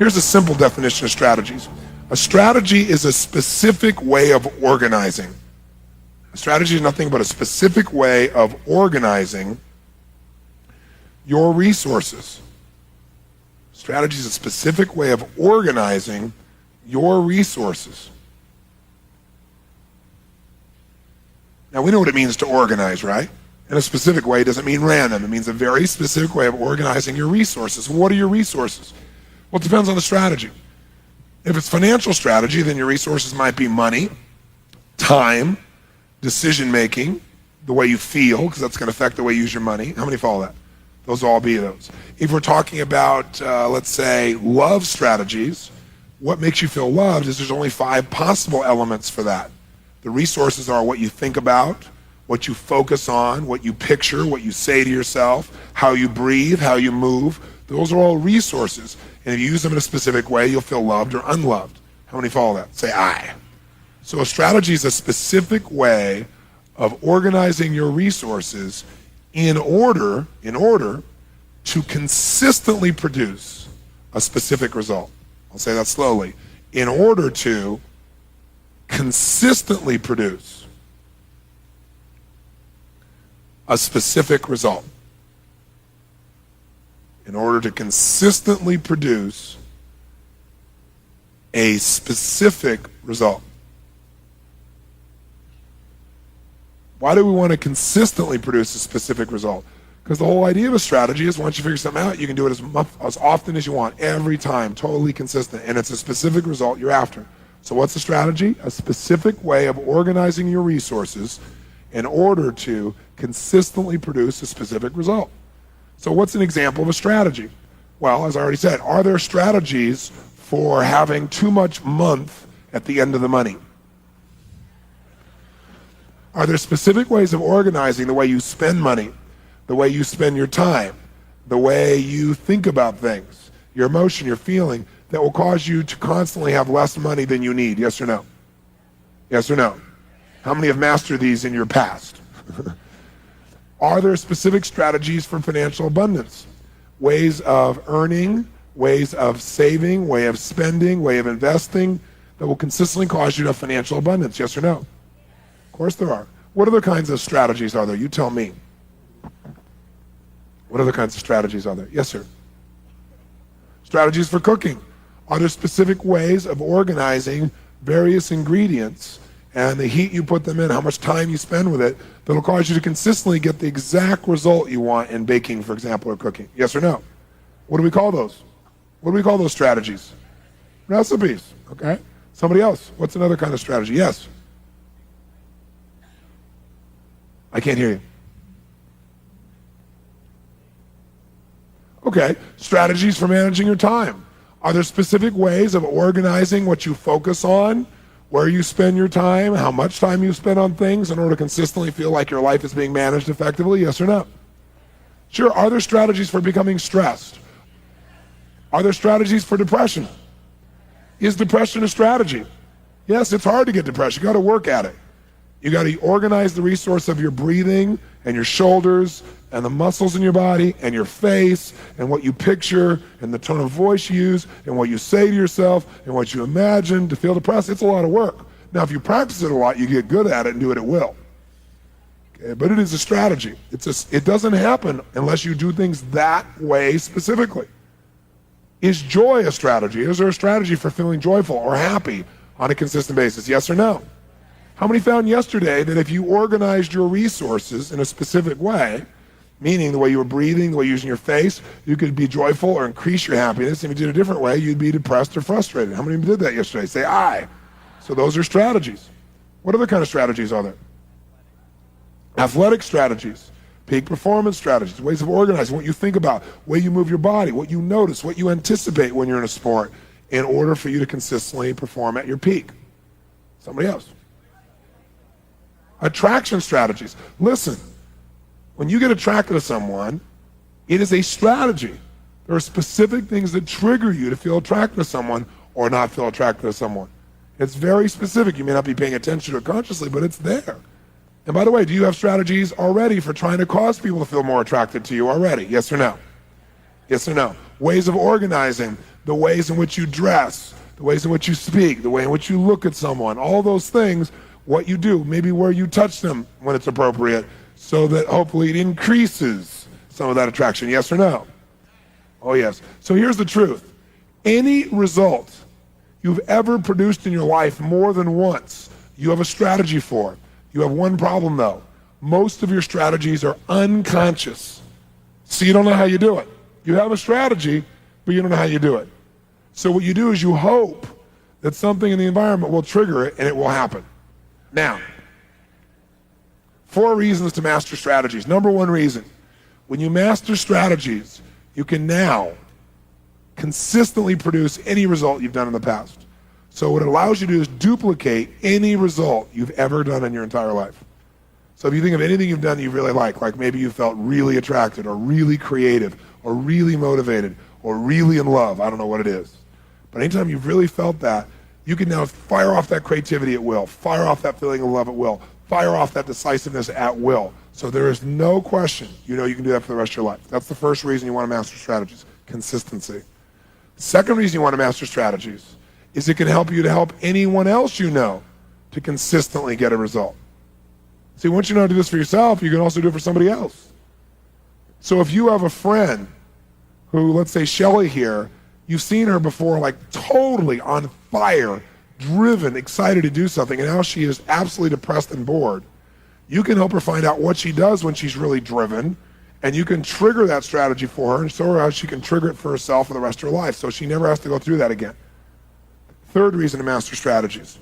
Here's a simple definition of strategies. A strategy is a specific way of organizing. A strategy is nothing but a specific way of organizing your resources. Strategy is a specific way of organizing your resources. Now, we know what it means to organize, right? In a specific way doesn't mean random. It means a very specific way of organizing your resources. What are your resources? Well, it depends on the strategy. If it's financial strategy, then your resources might be money, time, decision-making, the way you feel, because that's going to affect the way you use your money. How many follow that? Those will all be those. If we're talking about, let's say, love strategies, what makes you feel loved is there's only 5 possible elements for that. The resources are what you think about, what you focus on, what you picture, what you say to yourself, how you breathe, how you move. Those are all resources. And if you use them in a specific way, you'll feel loved or unloved. How many follow that? Say I. So a strategy is a specific way of organizing your resources in order to consistently produce a specific result. I'll say that slowly. In order to consistently produce a specific result. In order to consistently produce a specific result. Why do we want to consistently produce a specific result? Because the whole idea of a strategy is once you figure something out, you can do it as often as you want, every time, totally consistent, and it's a specific result you're after. So what's a strategy? A specific way of organizing your resources in order to consistently produce a specific result. So what's an example of a strategy? Well, as I already said, are there strategies for having too much month at the end of the money? Are there specific ways of organizing the way you spend money, the way you spend your time, the way you think about things, your emotion, your feeling, that will cause you to constantly have less money than you need? Yes or no? Yes or no? How many have mastered these in your past? Are there specific strategies for financial abundance? Ways of earning, ways of saving, way of spending, way of investing that will consistently cause you to have financial abundance? Yes or no? Of course there are. What other kinds of strategies are there? You tell me. What other kinds of strategies are there? Yes, sir. Strategies for cooking. Are there specific ways of organizing various ingredients and the heat you put them in, how much time you spend with it, that'll cause you to consistently get the exact result you want in baking, for example, or cooking? Yes or no? What do we call those? What do we call those strategies? Recipes, okay? Somebody else, what's another kind of strategy? Yes? I can't hear you. Okay, strategies for managing your time. Are there specific ways of organizing what you focus on, where you spend your time, how much time you spend on things in order to consistently feel like your life is being managed effectively? Yes or no? Sure. Are there strategies for becoming stressed? Are there strategies for depression? Is depression a strategy? Yes, it's hard to get depression. You got to work at it. You got to organize the resource of your breathing and your shoulders and the muscles in your body and your face and what you picture and the tone of voice you use and what you say to yourself and what you imagine to feel depressed. It's a lot of work. Now, if you practice it a lot, you get good at it and do it at will. Okay, but it is a strategy. It doesn't happen unless you do things that way specifically. Is joy a strategy? Is there a strategy for feeling joyful or happy on a consistent basis? Yes or no? How many found yesterday that if you organized your resources in a specific way, meaning the way you were breathing, the way you're using your face, you could be joyful or increase your happiness? If you did it a different way, you'd be depressed or frustrated. How many of you did that yesterday? Say I. So those are strategies. What other kind of strategies are there? Athletic strategies, peak performance strategies, ways of organizing what you think about, way you move your body, what you notice, what you anticipate when you're in a sport in order for you to consistently perform at your peak. Somebody else. Attraction strategies. Listen, when you get attracted to someone, it is a strategy. There are specific things that trigger you to feel attracted to someone or not feel attracted to someone. It's very specific. You may not be paying attention to it consciously, but it's there. And by the way, do you have strategies already for trying to cause people to feel more attracted to you already? Yes or no? Yes or no? ways of organizing, the ways in which you dress, the ways in which you speak, the way in which you look at someone, all those things, what you do, maybe where you touch them when it's appropriate, so that hopefully it increases some of that attraction. Yes or no? Oh, yes. So here's the truth. Any result you've ever produced in your life more than once, you have a strategy for. You have one problem, though. Most of your strategies are unconscious. So you don't know how you do it. You have a strategy, but you don't know how you do it. So what you do is you hope that something in the environment will trigger it and it will happen. Now, 4 reasons to master strategies. Number 1 reason, when you master strategies, you can now consistently produce any result you've done in the past. So what it allows you to do is duplicate any result you've ever done in your entire life. So if you think of anything you've done you really like maybe you felt really attracted or really creative or really motivated or really in love, I don't know what it is. But anytime you've really felt that, you can now fire off that creativity at will, fire off that feeling of love at will, fire off that decisiveness at will. So there is no question you can do that for the rest of your life. That's the first reason you want to master strategies, consistency. Second reason you want to master strategies is it can help you to help anyone else you know to consistently get a result. See, once you know how to do this for yourself, you can also do it for somebody else. So if you have a friend who, let's say Shelly here, you've seen her before like totally on fire, driven, excited to do something, and now she is absolutely depressed and bored, you can help her find out what she does when she's really driven, and you can trigger that strategy for her and show her how she can trigger it for herself for the rest of her life so she never has to go through that again. Third reason to master strategies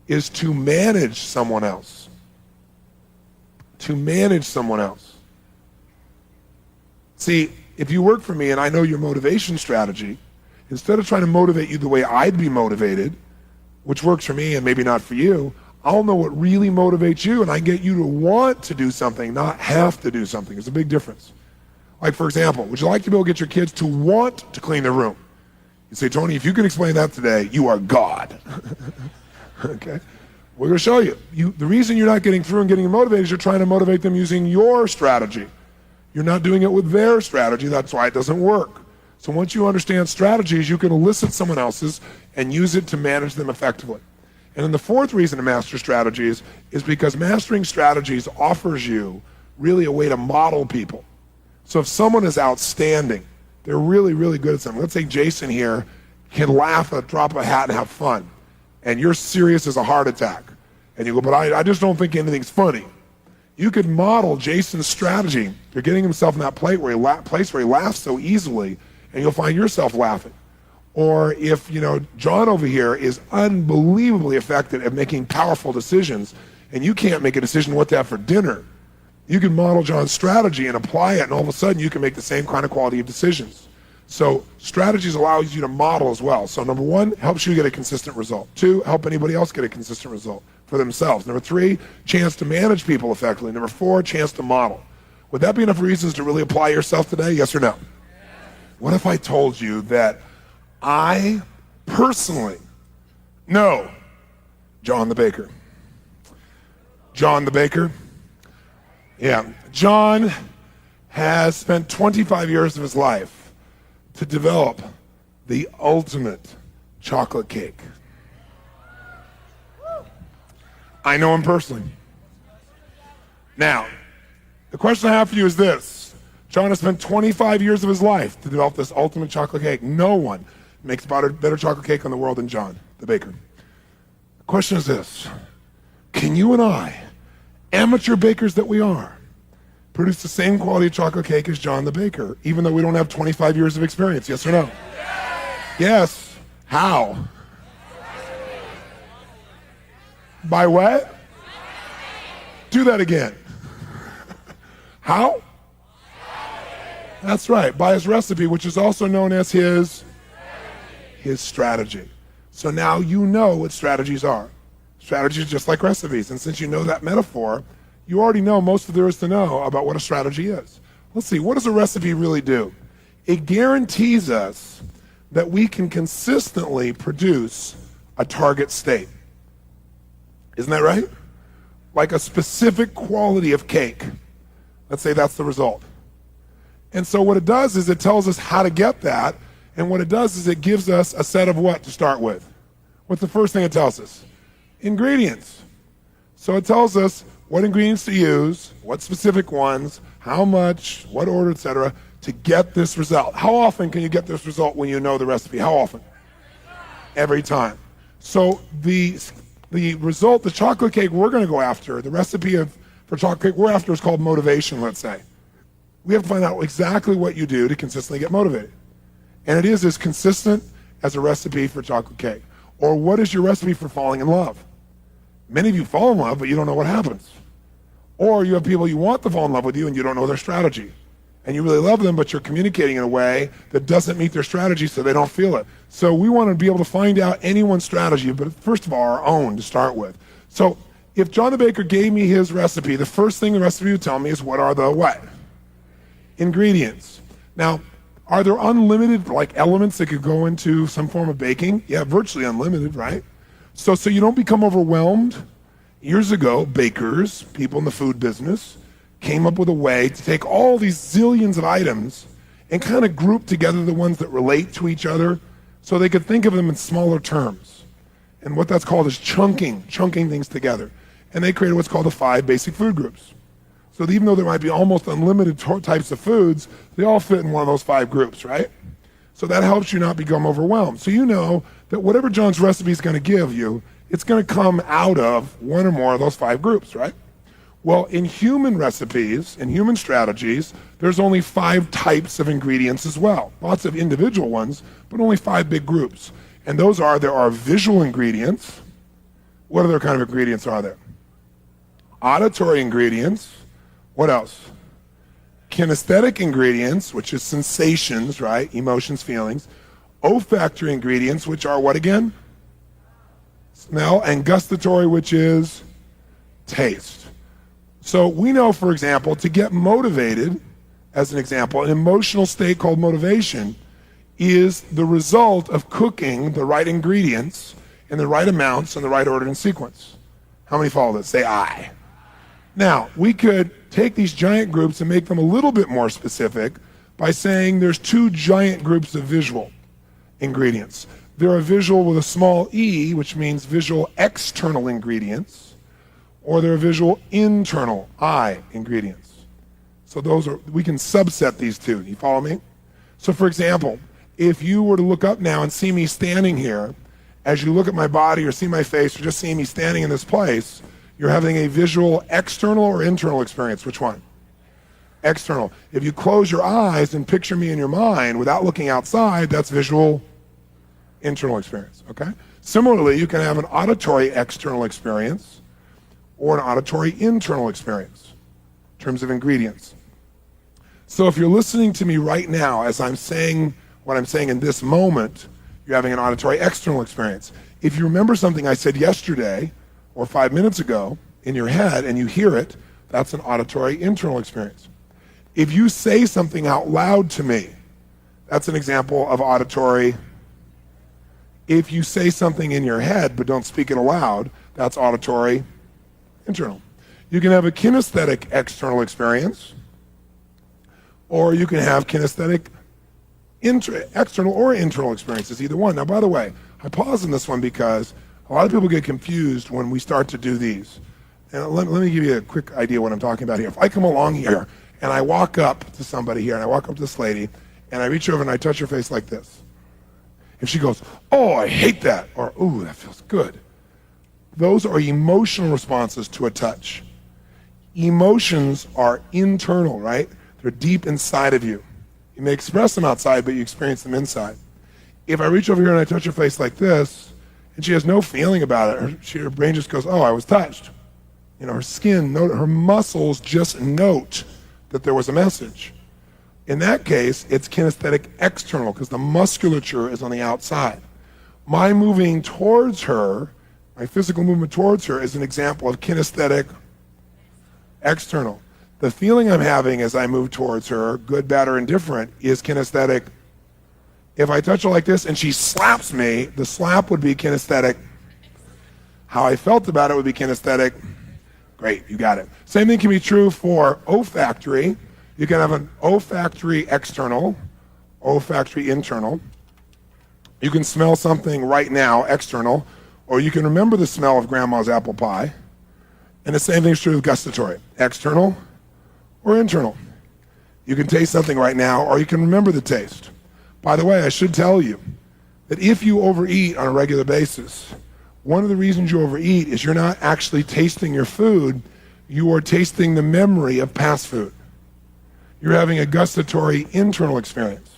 is to manage someone else. To manage someone else. See, if you work for me and I know your motivation strategy, instead of trying to motivate you the way I'd be motivated, which works for me and maybe not for you, I'll know what really motivates you and I get you to want to do something, not have to do something. There's a big difference. Like, for example, would you like to be able to get your kids to want to clean their room? You say, Tony, if you can explain that today, you are God. Okay? We're going to show you. The reason you're not getting through and getting motivated is you're trying to motivate them using your strategy. You're not doing it with their strategy. That's why it doesn't work. So once you understand strategies, you can elicit someone else's and use it to manage them effectively. And then the fourth reason to master strategies is because mastering strategies offers you really a way to model people. So if someone is outstanding, they're really, really good at something. Let's say Jason here can laugh at a drop of a hat and have fun, and you're serious as a heart attack. And you go, but I just don't think anything's funny. You could model Jason's strategy. You're getting himself in that place where he laughs so easily, and you'll find yourself laughing. Or if, John over here is unbelievably effective at making powerful decisions, and you can't make a decision what to have for dinner, you can model John's strategy and apply it, and all of a sudden you can make the same kind of quality of decisions. So strategies allows you to model as well. So number 1, helps you get a consistent result. 2, help anybody else get a consistent result for themselves. Number 3, chance to manage people effectively. Number 4, chance to model. Would that be enough reasons to really apply yourself today? Yes or no? What if I told you that I personally know John the baker? John the baker? Yeah. John has spent 25 years of his life to develop the ultimate chocolate cake. I know him personally. Now, the question I have for you is this. John has spent 25 years of his life to develop this ultimate chocolate cake. No one makes better chocolate cake in the world than John, the baker. The question is this. Can you and I, amateur bakers that we are, produce the same quality of chocolate cake as John the baker, even though we don't have 25 years of experience? Yes or no? Yes. How? By what? Do that again. How? That's right. By his recipe, which is also known as his strategy. So now you know what strategies are. Strategies are just like recipes. And since you know that metaphor, you already know most of there is to know about what a strategy is. Let's see, what does a recipe really do? It guarantees us that we can consistently produce a target state. Isn't that right? Like a specific quality of cake. Let's say that's the result. And so what it does is it tells us how to get that, and what it does is it gives us a set of what to start with. What's the first thing it tells us? Ingredients. So it tells us what ingredients to use, what specific ones, how much, what order, etc., to get this result. How often can you get this result when you know the recipe? How often? Every time. So the result, the chocolate cake we're going to go after, the recipe for chocolate cake we're after is called motivation, let's say. We have to find out exactly what you do to consistently get motivated. And it is as consistent as a recipe for chocolate cake. Or what is your recipe for falling in love? Many of you fall in love, but you don't know what happens. Or you have people you want to fall in love with you and you don't know their strategy. And you really love them, but you're communicating in a way that doesn't meet their strategy, so they don't feel it. So we want to be able to find out anyone's strategy, but first of all, our own to start with. So if John the Baker gave me his recipe, the first thing the recipe would tell me is what are the what? Ingredients. Now, are there unlimited elements that could go into some form of baking? Yeah, virtually unlimited, right? So you don't become overwhelmed. Years ago, bakers, people in the food business, came up with a way to take all these zillions of items and kind of group together the ones that relate to each other so they could think of them in smaller terms. And what that's called is chunking things together. And they created what's called the 5 basic food groups. So even though there might be almost unlimited types of foods, they all fit in one of those 5 groups, right? So that helps you not become overwhelmed. So you know that whatever John's recipe is going to give you, it's going to come out of one or more of those 5 groups, right? Well, in human recipes, in human strategies, there's only 5 types of ingredients as well. Lots of individual ones, but only 5 big groups. And those are, there are visual ingredients. What other kind of ingredients are there? Auditory ingredients. What else? Kinesthetic ingredients, which is sensations, right? Emotions, feelings. Olfactory ingredients, which are what again? Smell. And gustatory, which is taste. So we know, for example, to get motivated, as an example, an emotional state called motivation is the result of cooking the right ingredients in the right amounts in the right order and sequence. How many follow this? Say aye. Now, we could take these giant groups and make them a little bit more specific by saying there's 2 giant groups of visual ingredients. There are visual with a small e, which means visual external ingredients, or there are visual internal, I, ingredients. So we can subset these 2. You follow me? So for example, if you were to look up now and see me standing here, as you look at my body or see my face or just see me standing in this place, you're having a visual external or internal experience. Which one? External. If you close your eyes and picture me in your mind without looking outside, that's visual internal experience, okay? Similarly, you can have an auditory external experience or an auditory internal experience in terms of ingredients. So if you're listening to me right now as I'm saying what I'm saying in this moment, you're having an auditory external experience. If you remember something I said yesterday or 5 minutes ago in your head and you hear it, that's an auditory internal experience. If you say something out loud to me, that's an example of auditory. If you say something in your head but don't speak it aloud, that's auditory internal. You can have a kinesthetic external experience, or you can have kinesthetic external or internal experiences, either one. Now, by the way, I pause on this one because a lot of people get confused when we start to do these. And let me give you a quick idea what I'm talking about here. If I come along here and I walk up to somebody here and I walk up to this lady and I reach over and I touch her face like this, if she goes, "Oh, I hate that," or "Ooh, that feels good," those are emotional responses to a touch. Emotions are internal, right? They're deep inside of you. You may express them outside, but you experience them inside. If I reach over here and I touch her face like this, and she has no feeling about it, her brain just goes, "Oh, I was touched." You know, her skin, her muscles just note that there was a message. In that case, it's kinesthetic external because the musculature is on the outside. My moving towards her, my physical movement towards her, is an example of kinesthetic external. The feeling I'm having as I move towards her, good, bad, or indifferent, is kinesthetic. If I touch her like this and she slaps me, the slap would be kinesthetic. How I felt about it would be kinesthetic. Great, you got it. Same thing can be true for olfactory. You can have an olfactory external, olfactory internal. You can smell something right now, external, or you can remember the smell of grandma's apple pie. And the same thing is true with gustatory, external or internal. You can taste something right now, or you can remember the taste. By the way, I should tell you that if you overeat on a regular basis, one of the reasons you overeat is you're not actually tasting your food, you are tasting the memory of past food. You're having a gustatory internal experience.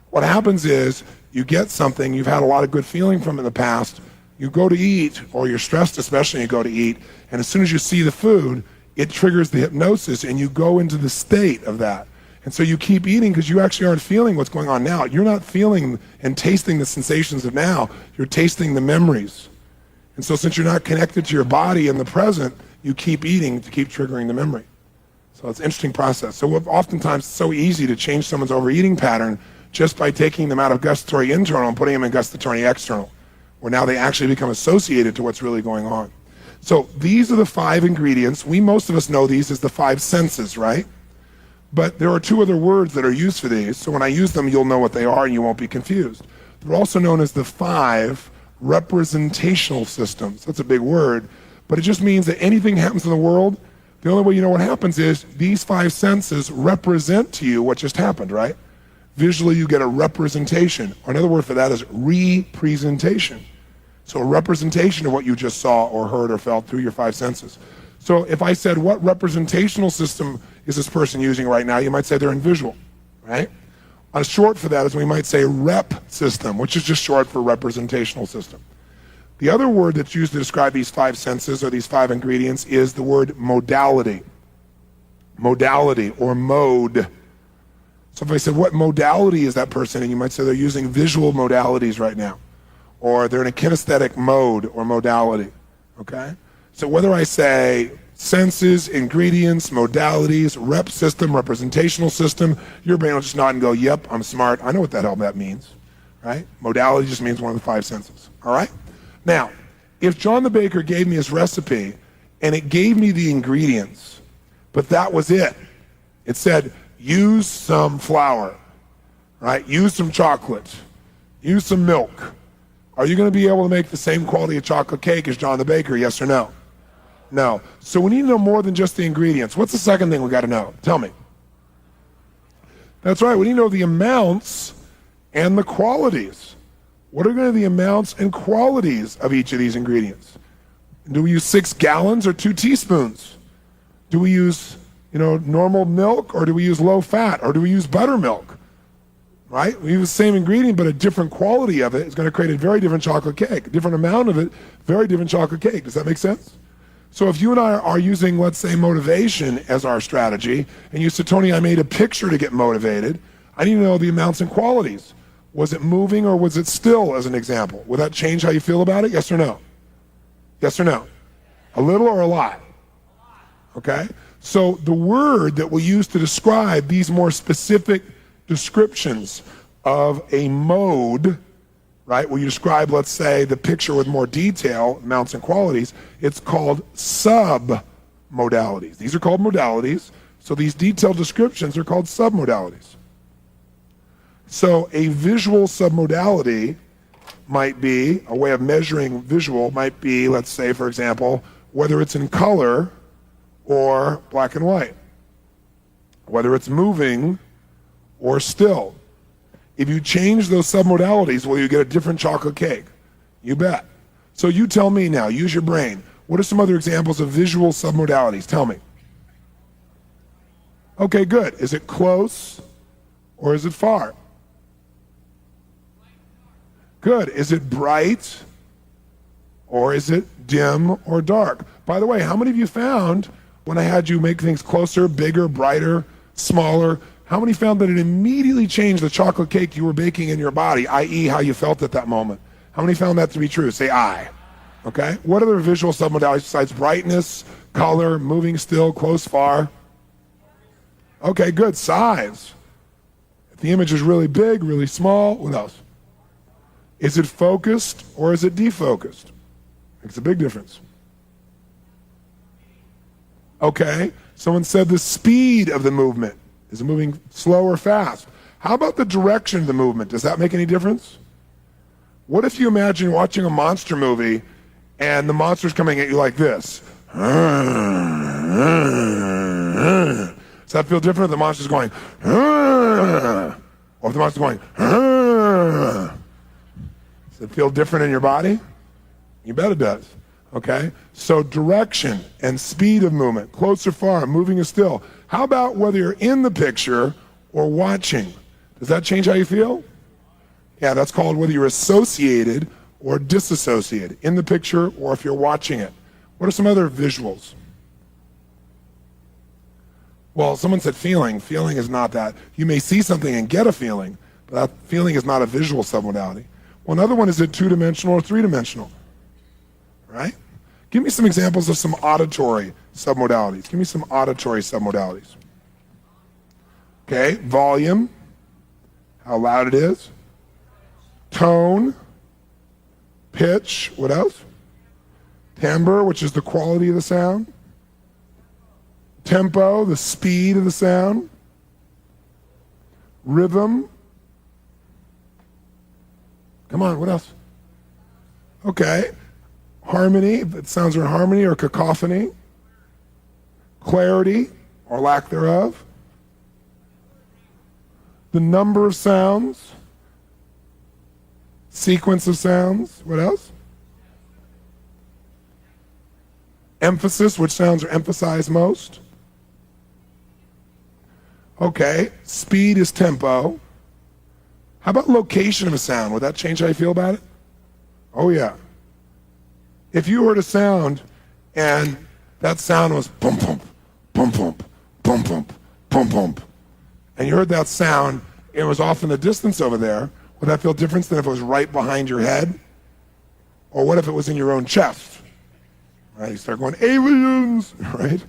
What happens is you get something, you've had a lot of good feeling from in the past, you go to eat, or you're stressed especially, you go to eat, and as soon as you see the food, it triggers the hypnosis and you go into the state of that. And so you keep eating because you actually aren't feeling what's going on now. You're not feeling and tasting the sensations of now, you're tasting the memories. And so since you're not connected to your body in the present, you keep eating to keep triggering the memory. So it's an interesting process. So oftentimes it's so easy to change someone's overeating pattern just by taking them out of gustatory internal and putting them in gustatory external, where now they actually become associated to what's really going on. So these are the 5 ingredients. Most of us know these as the 5 senses, right? But there are 2 other words that are used for these. So when I use them, you'll know what they are and you won't be confused. They're also known as the 5 representational systems. That's a big word, but it just means that anything happens in the world, the only way you know what happens is these 5 senses represent to you what just happened, right? Visually, you get a representation. Or another word for that is representation. So a representation of what you just saw or heard or felt through your 5 senses. So if I said, what representational system is this person using right now? You might say they're in visual, right? A short for that is we might say rep system, which is just short for representational system. The other word that's used to describe these 5 senses or these 5 ingredients is the word modality. Modality or mode. So if I said, what modality is that person? And you might say they're using visual modalities right now. Or they're in a kinesthetic mode or modality, okay? So whether I say senses, ingredients, modalities, rep system, representational system, your brain will just nod and go, yep, I'm smart. I know what the hell that means, right? Modality just means one of the 5 senses, all right? Now, if John the Baker gave me his recipe and it gave me the ingredients, but that was it. It said, use some flour, right? Use some chocolate, use some milk. Are you going to be able to make the same quality of chocolate cake as John the Baker, yes or no? No. So we need to know more than just the ingredients. What's the second thing we got to know? Tell me. That's right. We need to know the amounts and the qualities. What are going to be the amounts and qualities of each of these ingredients? Do we use 6 gallons or 2 teaspoons? Do we use, normal milk, or do we use low fat, or do we use buttermilk? Right? We use the same ingredient, but a different quality of it is going to create a very different chocolate cake. A different amount of it, very different chocolate cake. Does that make sense? So if you and I are using, let's say, motivation as our strategy, and you said, Tony, I made a picture to get motivated, I need to know the amounts and qualities. Was it moving or was it still, as an example? Would that change how you feel about it? Yes or no? Yes or no? A little or a lot? Okay? So the word that we use to describe these more specific descriptions of a mode, right, where you describe, let's say, the picture with more detail, amounts and qualities, it's called submodalities. These are called modalities, so these detailed descriptions are called submodalities. So a visual submodality might be, a way of measuring visual might be, let's say, for example, whether it's in color or black and white, whether it's moving or still. If you change those submodalities, will you get a different chocolate cake? You bet. So you tell me now, use your brain. What are some other examples of visual submodalities? Tell me. Okay, good. Is it close or is it far? Good. Is it bright or is it dim or dark? By the way, how many of you found when I had you make things closer, bigger, brighter, smaller, how many found that it immediately changed the chocolate cake you were baking in your body, i.e. how you felt at that moment? How many found that to be true? Say I. Okay? What other visual submodalities besides brightness, color, moving still, close, far? Okay, good. Size. If the image is really big, really small, what else? Is it focused or is it defocused? Makes a big difference. Okay. Someone said the speed of the movement. Is it moving slow or fast? How about the direction of the movement? Does that make any difference? What if you imagine watching a monster movie and the monster's coming at you like this? Does that feel different if the monster's going, or if the monster's going, does it feel different in your body? You bet it does. Okay? So direction and speed of movement, close or far, moving or still. How about whether you're in the picture or watching? Does that change how you feel? Yeah, that's called whether you're associated or disassociated, in the picture or if you're watching it. What are some other visuals? Well, someone said feeling. Feeling is not that. You may see something and get a feeling, but that feeling is not a visual submodality. Well, another one is it two-dimensional or three-dimensional, right? Give me some examples of some auditory submodalities. Give me some auditory submodalities. Okay, volume, how loud it is. Tone, pitch, what else? Timbre, which is the quality of the sound. Tempo, the speed of the sound. Rhythm. Come on, what else? Okay. Harmony, if it sounds are in harmony or cacophony. Clarity, or lack thereof. The number of sounds. Sequence of sounds. What else? Emphasis, which sounds are emphasized most. Okay, speed is tempo. How about location of a sound? Would that change how you feel about it? Oh yeah. If you heard a sound and that sound was bump bump, bump bump, bump bump, bump bump, and you heard that sound, it was off in the distance over there, would that feel different than if it was right behind your head? Or what if it was in your own chest? Right, you start going, aliens, right?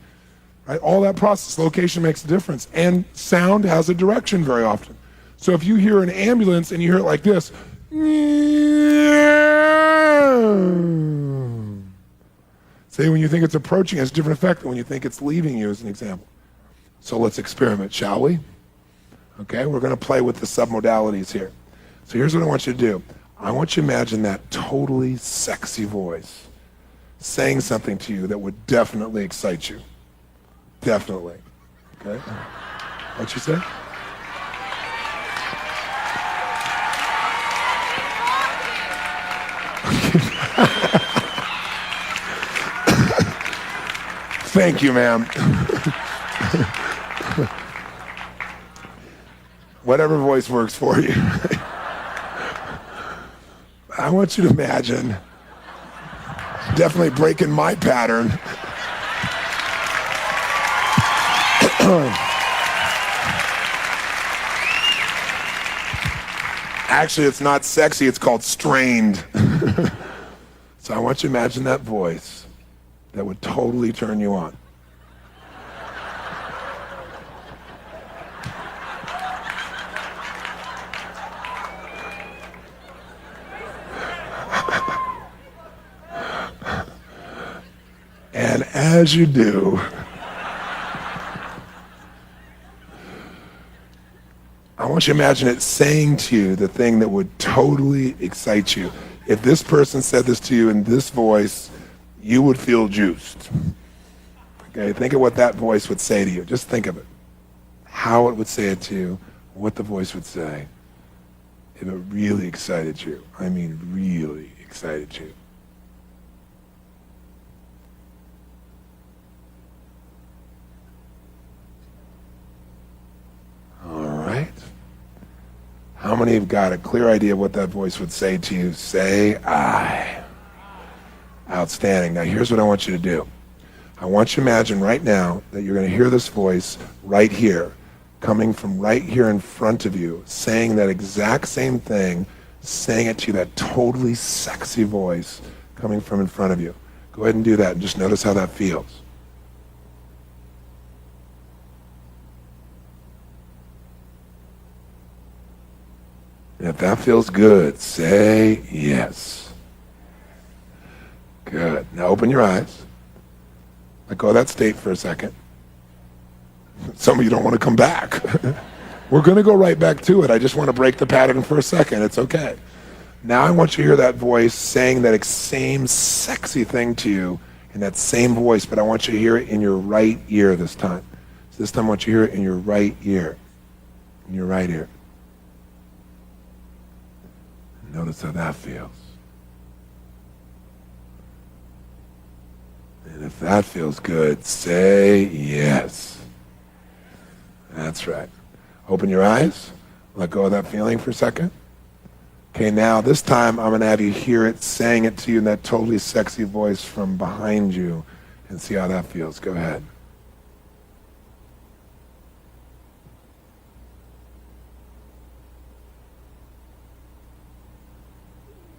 Right? All that process, location makes a difference. And sound has a direction very often. So if you hear an ambulance and you hear it like this, say when you think it's approaching, it has a different effect than when you think it's leaving you, as an example. So let's experiment, shall we? Okay, we're going to play with the submodalities here. So here's what I want you to do. I want you to imagine that totally sexy voice saying something to you that would definitely excite you. Definitely. Okay? What'd you say? Thank you, ma'am. Whatever voice works for you. I want you to imagine definitely breaking my pattern. Actually, it's not sexy, it's called strained. So I want you to imagine that voice that would totally turn you on. And as you do, I want you to imagine it saying to you the thing that would totally excite you. If this person said this to you in this voice, you would feel juiced. Okay, think of what that voice would say to you. Just think of it. How it would say it to you, what the voice would say if it really excited you. I mean, really excited you. How many have got a clear idea of what that voice would say to you? Say, I. Outstanding. Now here's what I want you to do. I want you to imagine right now that you're going to hear this voice right here, coming from right here in front of you, saying that exact same thing, saying it to you, that totally sexy voice coming from in front of you. Go ahead and do that and just notice how that feels. And if that feels good, say yes. Good. Now open your eyes. Let go of that state for a second. Some of you don't want to come back. We're going to go right back to it. I just want to break the pattern for a second. It's okay. Now I want you to hear that voice saying that same sexy thing to you in that same voice, but I want you to hear it in your right ear this time. So this time I want you to hear it in your right ear. In your right ear. Notice how that feels. And if that feels good, say yes. That's right. Open your eyes. Let go of that feeling for a second. Okay, now this time I'm going to have you hear it, saying it to you in that totally sexy voice from behind you, and see how that feels. Go ahead.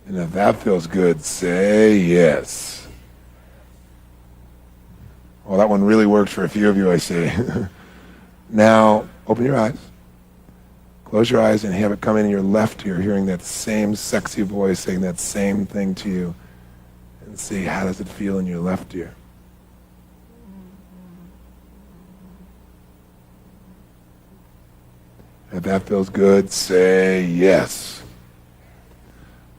And if that feels good, say yes. Well, that one really worked for a few of you, I see. Now, open your eyes. Close your eyes and have it come in your left ear, hearing that same sexy voice saying that same thing to you. And see, how does it feel in your left ear? If that feels good, say yes.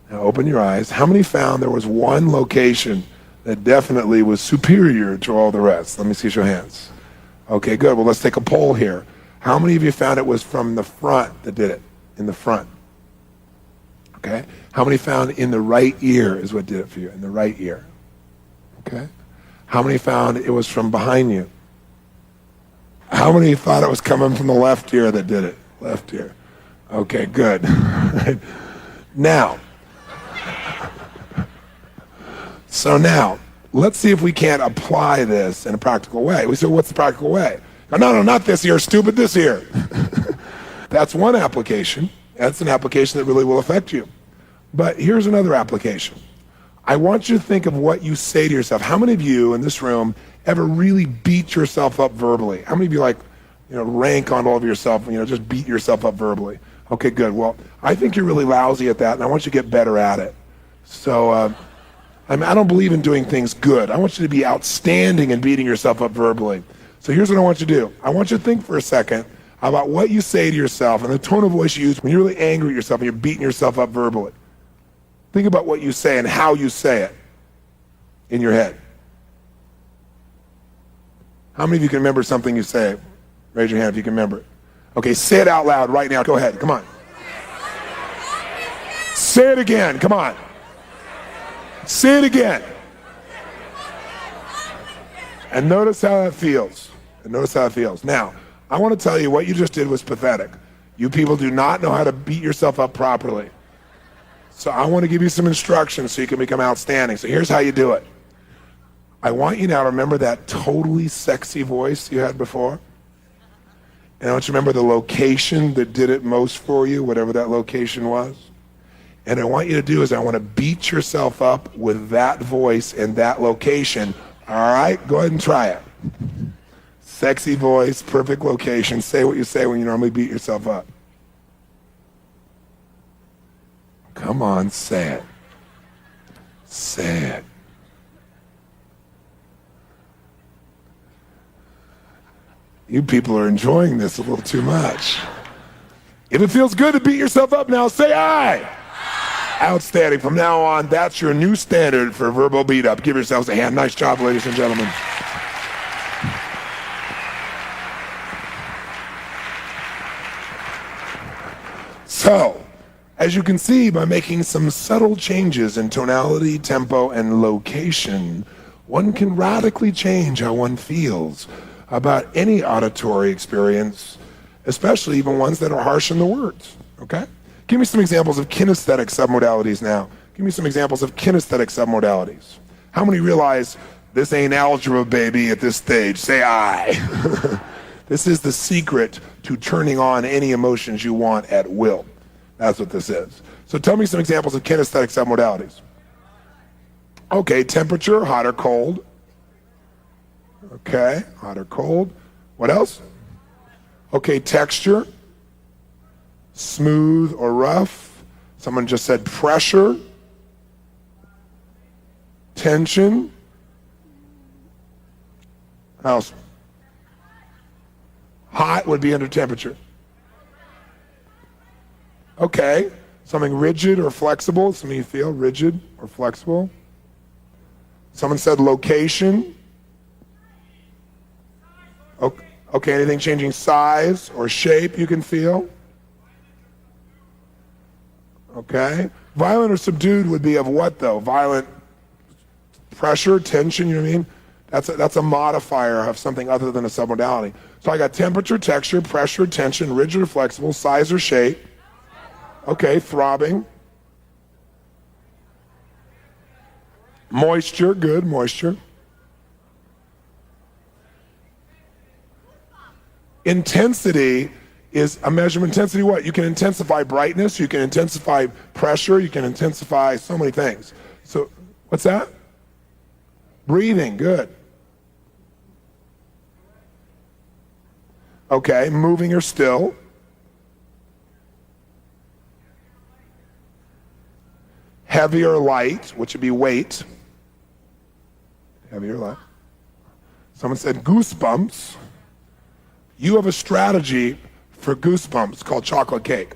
Now open your eyes. How many found there was one location that definitely was superior to all the rest? Let me see your hands. Okay, good. Well, let's take a poll here. How many of you found it was from the front that did it? In the front. Okay. How many found in the right ear is what did it for you? In the right ear. Okay. How many found it was from behind you? How many thought it was coming from the left ear that did it? Left ear. Okay, good. Now, so now, let's see if we can't apply this in a practical way. We say, what's the practical way? No, not this ear, stupid, this ear. That's one application. That's an application that really will affect you. But here's another application. I want you to think of what you say to yourself. How many of you in this room ever really beat yourself up verbally? How many of you rank on all of yourself, just beat yourself up verbally? Okay, good. Well, I think you're really lousy at that, and I want you to get better at it. So, I don't believe in doing things good. I want you to be outstanding in beating yourself up verbally. So here's what I want you to do. I want you to think for a second about what you say to yourself and the tone of voice you use when you're really angry at yourself and you're beating yourself up verbally. Think about what you say and how you say it in your head. How many of you can remember something you say? Raise your hand if you can remember it. Okay, say it out loud right now. Go ahead. Come on. Say it again. Come on. Say it again. And notice how that feels. Now, I want to tell you what you just did was pathetic. You people do not know how to beat yourself up properly. So I want to give you some instructions so you can become outstanding. So here's how you do it. I want you now to remember that totally sexy voice you had before. And I want you to remember the location that did it most for you, whatever that location was. And I want you to do is I want to beat yourself up with that voice and that location. All right, go ahead and try it. Sexy voice, perfect location. Say what you say when you normally beat yourself up. Come on, say it. Say it. You people are enjoying this a little too much. If it feels good to beat yourself up now, say aye. Outstanding. From now on, that's your new standard for verbal beat up. Give yourselves a hand. Nice job, ladies and gentlemen. So, as you can see, by making some subtle changes in tonality, tempo, and location, one can radically change how one feels about any auditory experience, especially even ones that are harsh in the words. Okay? Give me some examples of kinesthetic submodalities now. Give me some examples of kinesthetic submodalities. How many realize this ain't algebra, baby, at this stage? Say aye. This is the secret to turning on any emotions you want at will. That's what this is. So tell me some examples of kinesthetic submodalities. Okay, temperature, hot or cold. Okay, hot or cold. What else? Okay, texture. Smooth or rough. Someone just said pressure. Tension. What else? Hot would be under temperature. Okay, something rigid or flexible, something you feel rigid or flexible. Someone said location. Okay, anything changing size or shape you can feel. Okay, violent or subdued would be of what though? Violent pressure, tension, you know what I mean? That's a modifier of something other than a submodality. So I got temperature, texture, pressure, tension, rigid or flexible, size or shape. Okay, throbbing. Moisture, good, moisture. Intensity is a measurement. Intensity what? You can intensify brightness, you can intensify pressure, you can intensify so many things. So, what's that? Breathing, good. Okay, moving or still. Heavy or light, which would be weight. Heavy or light. Someone said goosebumps. You have a strategy for goosebumps called chocolate cake.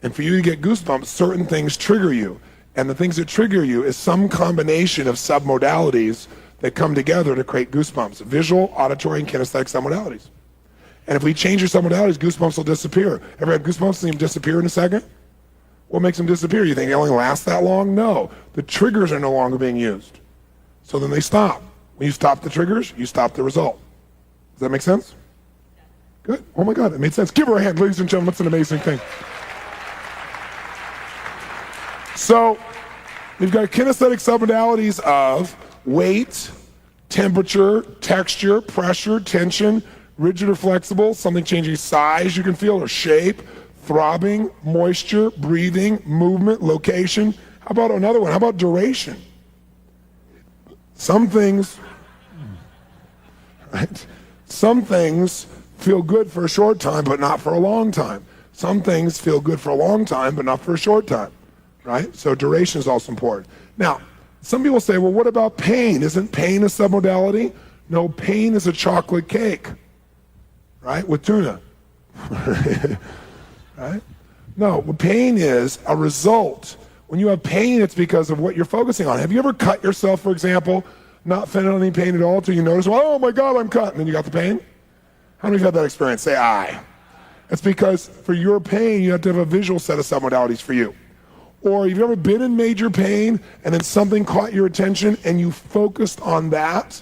And for you to get goosebumps, certain things trigger you. And the things that trigger you is some combination of submodalities that come together to create goosebumps. Visual, auditory, and kinesthetic submodalities. And if we change your submodalities, goosebumps will disappear. Ever had goosebumps and them disappear in a second? What makes them disappear? You think they only last that long? No. The triggers are no longer being used. So then they stop. When you stop the triggers, you stop the result. Does that make sense? Good. Oh my God, it made sense. Give her a hand, ladies and gentlemen. That's an amazing thing. So we've got kinesthetic submodalities of weight, temperature, texture, pressure, tension, rigid or flexible, something changing size you can feel or shape, throbbing, moisture, breathing, movement, location. How about another one? How about duration? Some things, right? Some things feel good for a short time, but not for a long time. Some things feel good for a long time, but not for a short time, right? So duration is also important. Now, some people say, well, what about pain? Isn't pain a submodality? No, pain is a chocolate cake, right, with tuna, right? No, pain is a result. When you have pain, it's because of what you're focusing on. Have you ever cut yourself, for example, not feeling any pain at all until you notice, well, oh my God, I'm cut, and then you got the pain? How many of you have that experience? Say aye. It's because for your pain, you have to have a visual set of submodalities for you. Or have you ever been in major pain and then something caught your attention and you focused on that?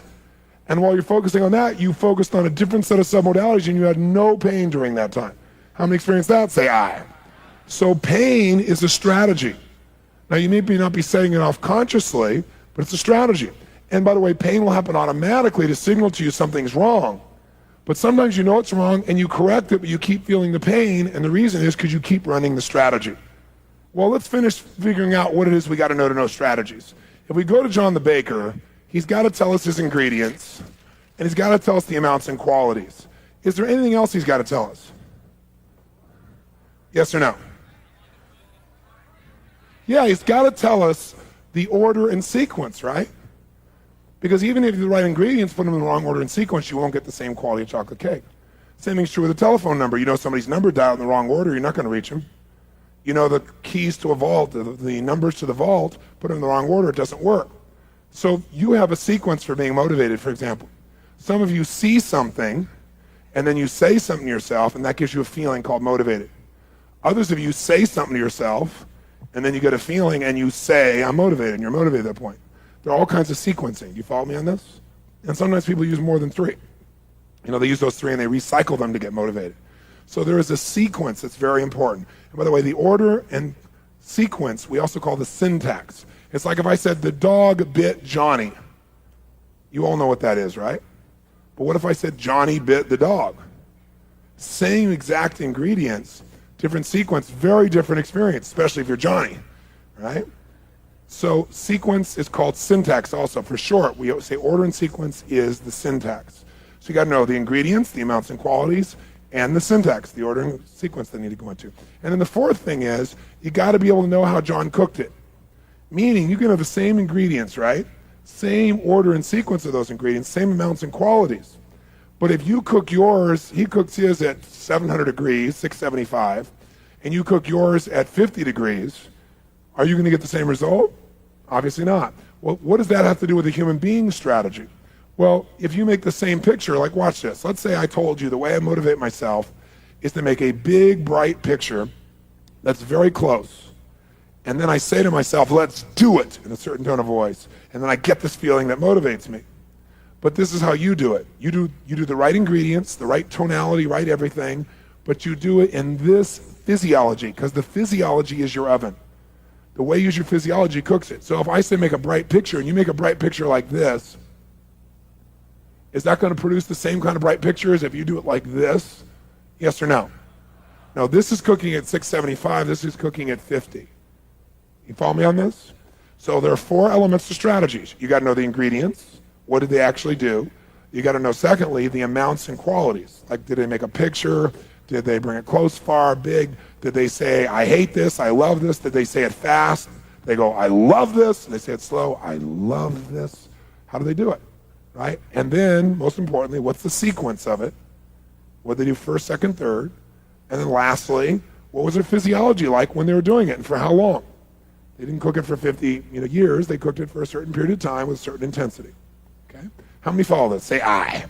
And while you're focusing on that, you focused on a different set of submodalities and you had no pain during that time. How many experienced that? Say aye. So pain is a strategy. Now you may not be setting it off consciously, but it's a strategy. And by the way, pain will happen automatically to signal to you something's wrong. But sometimes you know it's wrong and you correct it, but you keep feeling the pain, and the reason is because you keep running the strategy. Well, let's finish figuring out what it is we got to know strategies. If we go to John the Baker, he's got to tell us his ingredients, and he's got to tell us the amounts and qualities. Is there anything else he's got to tell us? Yes or no? Yeah, he's got to tell us the order and sequence, right? Because even if you the right ingredients, put them in the wrong order and sequence, you won't get the same quality of chocolate cake. Same thing's true with a telephone number. You know somebody's number dialed in the wrong order, you're not going to reach them. You know the keys to a vault, the numbers to the vault, put them in the wrong order, it doesn't work. So you have a sequence for being motivated, for example. Some of you see something, and then you say something to yourself, and that gives you a feeling called motivated. Others of you say something to yourself, and then you get a feeling, and you say, I'm motivated, and you're motivated at that point. There are all kinds of sequencing. Do you follow me on this? And sometimes people use more than three. You know, they use those three and they recycle them to get motivated. So there is a sequence that's very important. And by the way, the order and sequence, we also call the syntax. It's like if I said, the dog bit Johnny. You all know what that is, right? But what if I said, Johnny bit the dog? Same exact ingredients, different sequence, very different experience, especially if you're Johnny, right? So sequence is called syntax also. For short, we say order and sequence is the syntax. So you got to know the ingredients, the amounts and qualities, and the syntax, the order and sequence they need to go into. And then the fourth thing is you got to be able to know how John cooked it. Meaning you can have the same ingredients, right? Same order and sequence of those ingredients, same amounts and qualities. But if you cook yours, he cooks his at 700 degrees, 675, and you cook yours at 50 degrees, are you going to get the same result? Obviously not. Well, what does that have to do with a human being strategy? Well, if you make the same picture, like watch this. Let's say I told you the way I motivate myself is to make a big, bright picture that's very close. And then I say to myself, let's do it, in a certain tone of voice. And then I get this feeling that motivates me. But this is how you do it. You do the right ingredients, the right tonality, right everything, but you do it in this physiology, because the physiology is your oven. The way you use your physiology cooks it. So if I say make a bright picture, and you make a bright picture like this, is that going to produce the same kind of bright picture as if you do it like this? Yes or no? No, this is cooking at 675, this is cooking at 50. You follow me on this? So there are 4 elements to strategies. You got to know the ingredients. What did they actually do? You got to know, secondly, the amounts and qualities. Like, did they make a picture? Did they bring it close, far, big? Did they say, I hate this, I love this? Did they say it fast? They go, I love this. They say it slow, I love this. How do they do it? Right? And then, most importantly, what's the sequence of it? What did they do first, second, third? And then lastly, what was their physiology like when they were doing it, and for how long? They didn't cook it for 50 years. They cooked it for a certain period of time with a certain intensity. Okay? How many follow this? Say I.